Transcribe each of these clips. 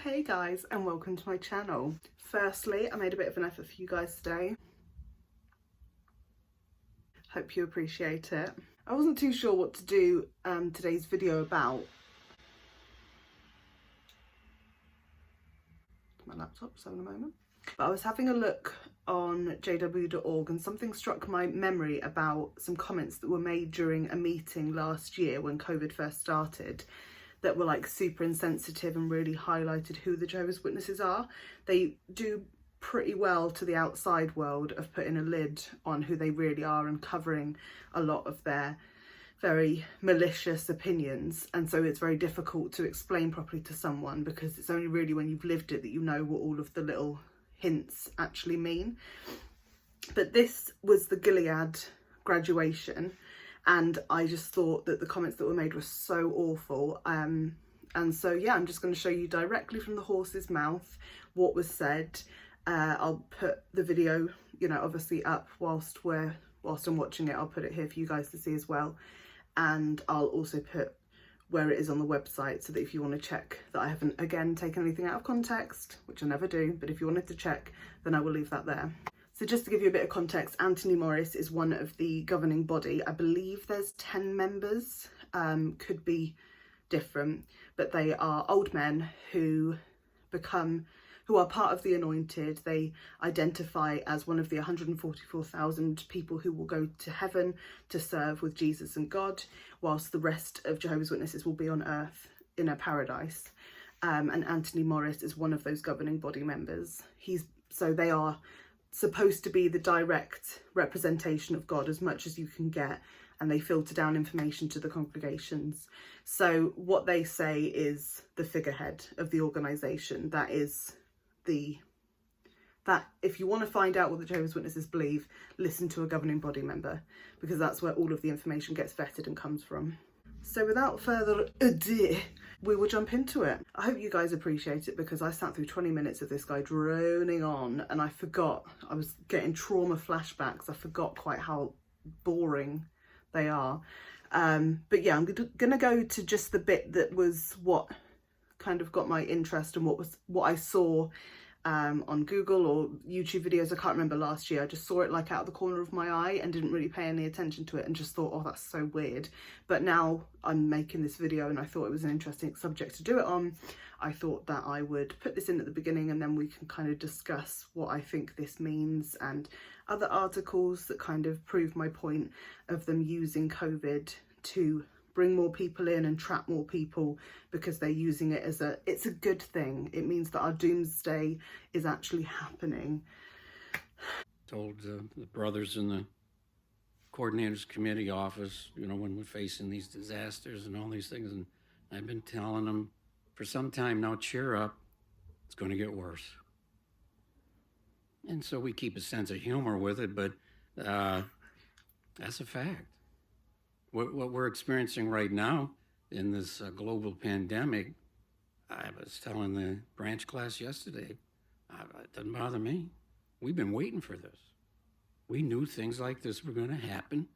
Hey guys, and welcome to my channel. Firstly, I made a bit of an effort for you guys today. Hope you appreciate it. I wasn't too sure what to do today's video about. My laptop's having a moment. But I was having a look on jw.org and something struck my memory about some comments that were made during a meeting last year when COVID first started, that were like super insensitive and really highlighted who the Jehovah's Witnesses are. They do pretty well to the outside world of putting a lid on who they really are and covering a lot of their very malicious opinions. And so it's very difficult to explain properly to someone, because it's only really when you've lived it that you know what all of the little hints actually mean. But this was the Gilead graduation, and I just thought that the comments that were made were so awful. And so yeah, I'm just going to show you directly from the horse's mouth what was said. I'll put the video, obviously up whilst I'm watching it. I'll put it here for you guys to see as well. And I'll also put where it is on the website, so that if you want to check that I haven't again taken anything out of context, which I never do, but if you wanted to check, then I will leave that there. So just to give you a bit of context, Anthony Morris is one of the governing body. I believe there's 10 members, could be different, but they are old men who are part of the anointed. They identify as one of the 144,000 people who will go to heaven to serve with Jesus and God, whilst the rest of Jehovah's Witnesses will be on earth in a paradise. And Anthony Morris is one of those governing body members. So they are supposed to be the direct representation of God as much as you can get, and they filter down information to the congregations. So what they say is the figurehead of the organisation. That if you want to find out what the Jehovah's Witnesses believe, listen to a governing body member, because that's where all of the information gets vetted and comes from. So without further ado, we will jump into it. I hope you guys appreciate it, because I sat through 20 minutes of this guy droning on and I forgot. I was getting trauma flashbacks. I forgot quite how boring they are. But yeah, I'm gonna go to just the bit that was what kind of got my interest and what I saw on Google or YouTube videos. I can't remember last year. I just saw it like out of the corner of my eye and didn't really pay any attention to it, and just thought, oh, that's so weird. But now I'm making this video and I thought it was an interesting subject to do it on. I thought that I would put this in at the beginning, and then we can kind of discuss what I think this means and other articles that kind of prove my point of them using COVID to bring more people in and trap more people, because they're using it as it's a good thing. It means that our doomsday is actually happening. Told the brothers in the coordinators committee office, when we're facing these disasters and all these things, and I've been telling them for some time now, cheer up, it's going to get worse. And so we keep a sense of humor with it, but that's a fact. What we're experiencing right now in this global pandemic, I was telling the branch class yesterday, it doesn't bother me. We've been waiting for this. We knew things like this were going to happen.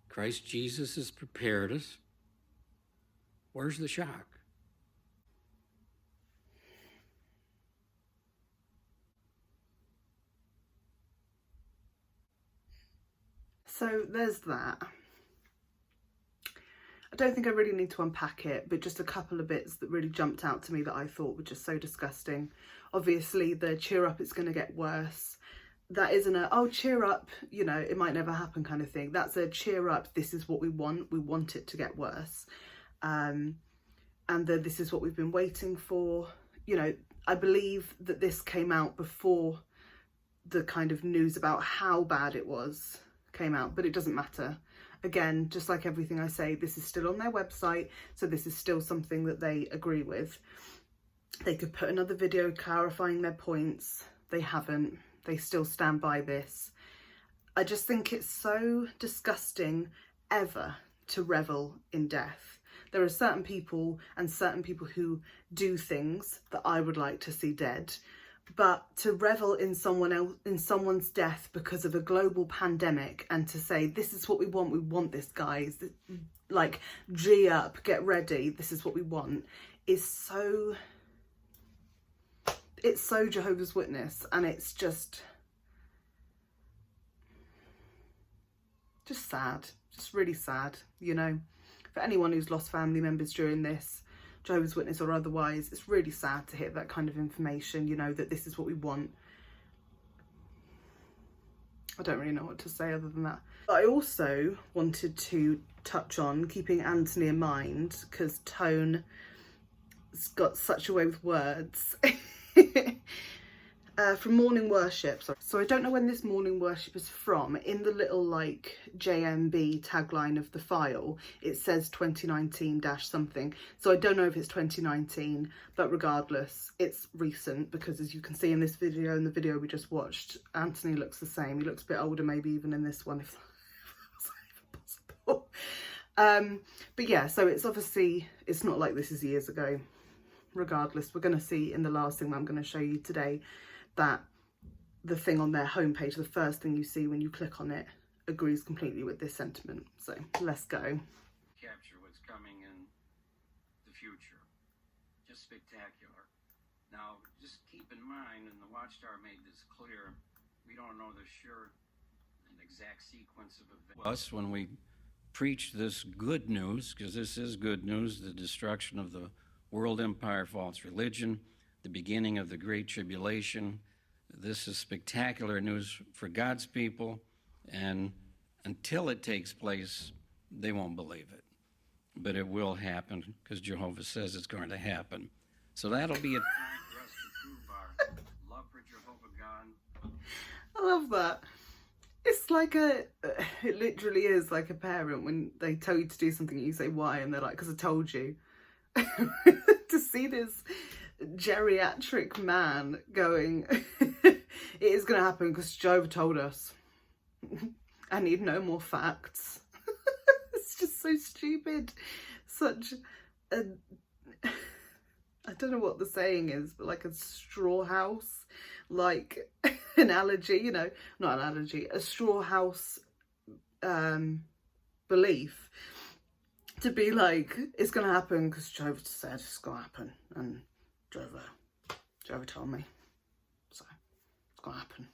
Christ Jesus has prepared us. Where's the shock? So there's that. I don't think I really need to unpack it, but just a couple of bits that really jumped out to me that I thought were just so disgusting. Obviously, the cheer up, it's going to get worse. That isn't a, oh, cheer up, it might never happen kind of thing. That's a cheer up, this is what we want it to get worse. And this is what we've been waiting for. I believe that this came out before the kind of news about how bad it was came out, but it doesn't matter. Again, just like everything I say, this is still on their website, so this is still something that they agree with. They could put another video clarifying their points. They haven't. They still stand by this. I just think it's so disgusting ever to revel in death. There are certain people who do things that I would like to see dead. But to revel in someone's death because of a global pandemic, and to say, this is what we want this, guys, like, G up, get ready, this is what we want, is so it's so Jehovah's Witness, and it's just sad, just really sad, you know, for anyone who's lost family members during this, Jehovah's Witness or otherwise. It's really sad to hear that kind of information, you know, that this is what we want. I don't really know what to say other than that. But I also wanted to touch on keeping Anthony in mind, because Tone has got such a way with words. From morning worship. So I don't know when this morning worship is from. In the little like JMB tagline of the file, it says 2019 dash something. So I don't know if it's 2019, but regardless, it's recent, because as you can see in this video, in the video we just watched, Anthony looks the same. He looks a bit older, maybe even in this one, if that's even possible. But yeah, so it's obviously, it's not like this is years ago. Regardless, we're going to see in the last thing that I'm going to show you today that the thing on their homepage, the first thing you see when you click on it, agrees completely with this sentiment. So let's go. Capture what's coming in the future. Just spectacular. Now, just keep in mind, and the Watchtower made this clear, we don't know the sure and exact sequence of events. Us, when we preach this good news, because this is good news, the destruction of the world empire, false religion, the beginning of the Great Tribulation. This is spectacular news for God's people, and until it takes place, they won't believe it. But it will happen, because Jehovah says it's going to happen. So that'll be a time for us to prove our love for Jehovah God. I love that. It's like it literally is like a parent when they tell you to do something, you say why, and they're like, because I told you. To see this geriatric man going, it is going to happen because Jehovah told us. I need no more facts. It's just so stupid. Such a, I don't know what the saying is, but like a straw house, like analogy, you know, not an analogy, a straw house belief. To be like, it's going to happen because Jehovah said it's going to happen, and Jehovah told me, so it's going to happen.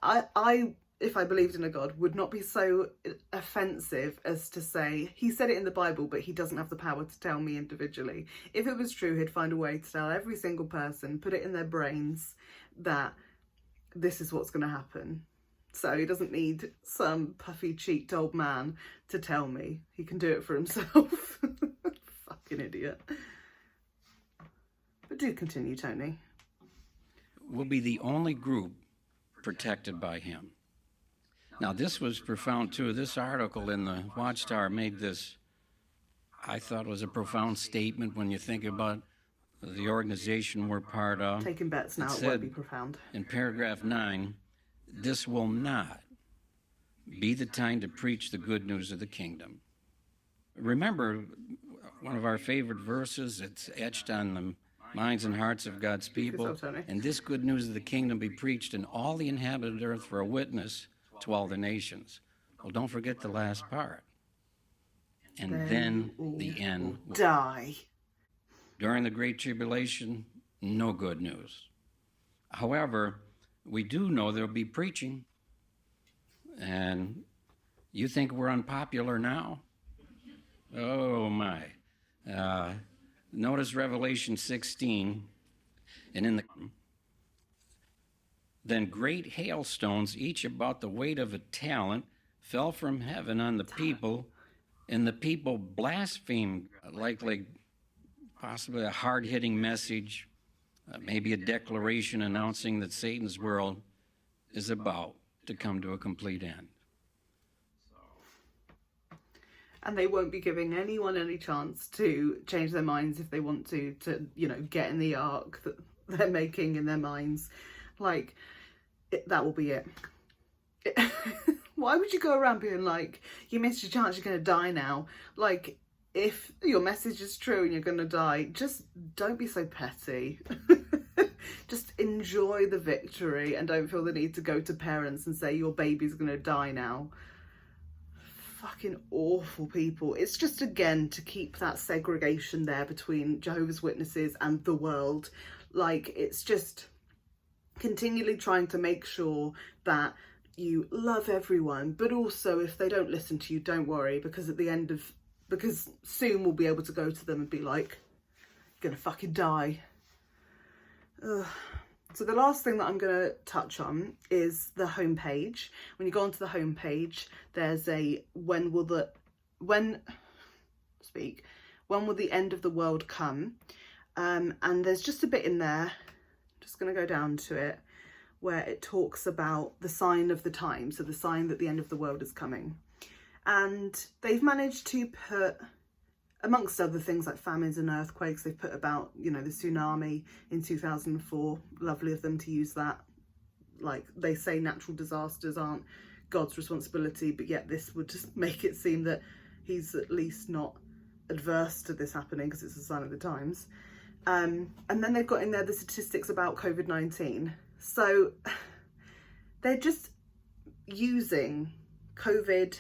I, if I believed in a God, would not be so offensive as to say, he said it in the Bible, but he doesn't have the power to tell me individually. If it was true, he'd find a way to tell every single person, put it in their brains that this is what's going to happen. So he doesn't need some puffy-cheeked old man to tell me. He can do it for himself. Fucking idiot. But do continue, Tony. We'll be the only group protected by him. Now, this was profound, too. This article in the Watchtower made this, I thought was a profound statement when you think about the organization we're part of. Taking bets now, it won't be profound. In paragraph 9, this will not be the time to preach the good news of the kingdom. Remember, one of our favorite verses, it's etched on the minds and hearts of God's people. And this good news of the kingdom be preached in all the inhabited earth for a witness to all the nations. Well, don't forget the last part. And then the end will die. During the Great Tribulation, no good news. However, we do know there'll be preaching. And you think we're unpopular now? Oh, my. Notice Revelation 16. And then great hailstones, each about the weight of a talent, fell from heaven on the people, and the people blasphemed, likely possibly a hard-hitting message, maybe a declaration announcing that Satan's world is about to come to a complete end. And they won't be giving anyone any chance to change their minds if they want to, you know, get in the ark that they're making in their minds. Like, that will be it. Why would you go around being like, you missed your chance, you're going to die now? Like, if your message is true and you're going to die, just don't be so petty. Just enjoy the victory and don't feel the need to go to parents and say your baby's going to die now. fucking awful people. It's just, again, to keep that segregation there between Jehovah's Witnesses and the world. Like, it's just continually trying to make sure that you love everyone, but also if they don't listen to you, don't worry, because because soon we'll be able to go to them and be like, you're gonna fucking die. Ugh. So the last thing that I'm going to touch on is the homepage. When you go onto the homepage, there's a when will the end of the world come? And there's just a bit in there, just going to go down to it, where it talks about the sign of the time, so the sign that the end of the world is coming. And they've managed to put, amongst other things like famines and earthquakes, they've put about, you know, the tsunami in 2004. Lovely of them to use that. Like, they say natural disasters aren't God's responsibility, but yet this would just make it seem that he's at least not adverse to this happening because it's a sign of the times. And then they've got in there the statistics about COVID-19. So they're just using COVID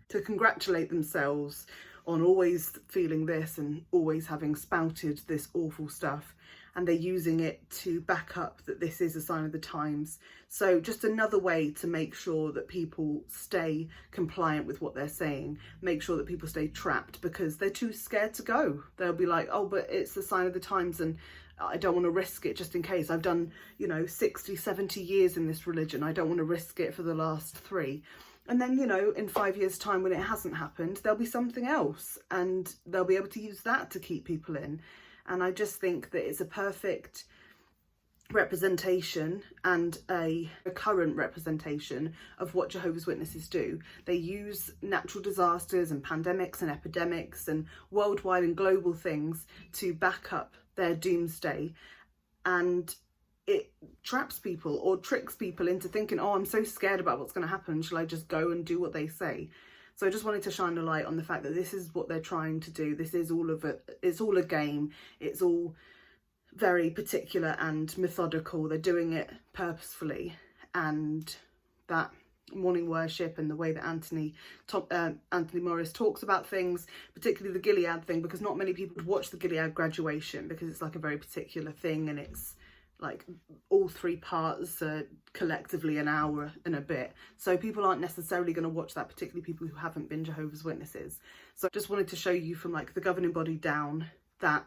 to congratulate themselves on always feeling this and always having spouted this awful stuff, and they're using it to back up that this is a sign of the times. So just another way to make sure that people stay compliant with what they're saying, make sure that people stay trapped because they're too scared to go. They'll be like, oh, but it's the sign of the times and I don't want to risk it just in case. I've done, you know, 60, 70 years in this religion. I don't want to risk it for the last 3. And then, you know, in 5 years' time when it hasn't happened, there'll be something else and they'll be able to use that to keep people in. And I just think that it's a perfect representation and a current representation of what Jehovah's Witnesses do. They use natural disasters and pandemics and epidemics and worldwide and global things to back up their doomsday, and it traps people or tricks people into thinking, oh, I'm so scared about what's going to happen, shall I just go and do what they say? So I just wanted to shine a light on the fact that this is what they're trying to do. This is all of it. It's all a game. It's all very particular and methodical. They're doing it purposefully, and that morning worship and the way that Anthony Morris talks about things, particularly the Gilead thing, because not many people would watch the Gilead graduation because it's like a very particular thing, and it's like all 3 parts are collectively an hour and a bit. So people aren't necessarily going to watch that, particularly people who haven't been Jehovah's Witnesses. So I just wanted to show you from like the governing body down that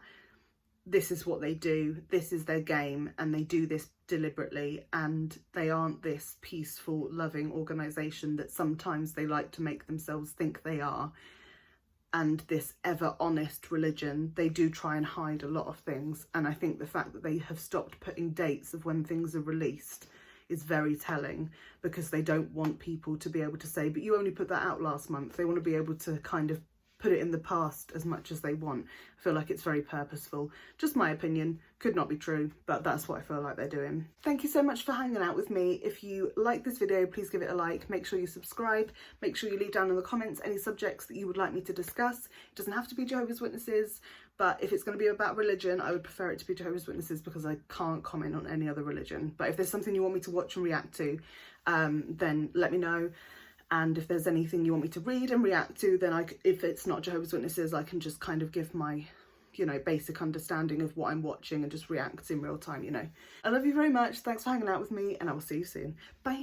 this is what they do, this is their game, and they do this deliberately, and they aren't this peaceful, loving organisation that sometimes they like to make themselves think they are. And this ever honest religion, they do try and hide a lot of things. And I think the fact that they have stopped putting dates of when things are released is very telling, because they don't want people to be able to say, but you only put that out last month. They want to be able to kind of put it in the past as much as they want. I feel like it's very purposeful. Just my opinion, could not be true, but that's what I feel like they're doing. Thank you so much for hanging out with me. If you like this video, please give it a like. Make sure you subscribe. Make sure you leave down in the comments any subjects that you would like me to discuss. It doesn't have to be Jehovah's Witnesses, but if it's going to be about religion, I would prefer it to be Jehovah's Witnesses because I can't comment on any other religion. But if there's something you want me to watch and react to, then let me know. And if there's anything you want me to read and react to, then if it's not Jehovah's Witnesses, I can just kind of give my, you know, basic understanding of what I'm watching and just react in real time, you know. I love you very much. Thanks for hanging out with me, and I will see you soon. Bye.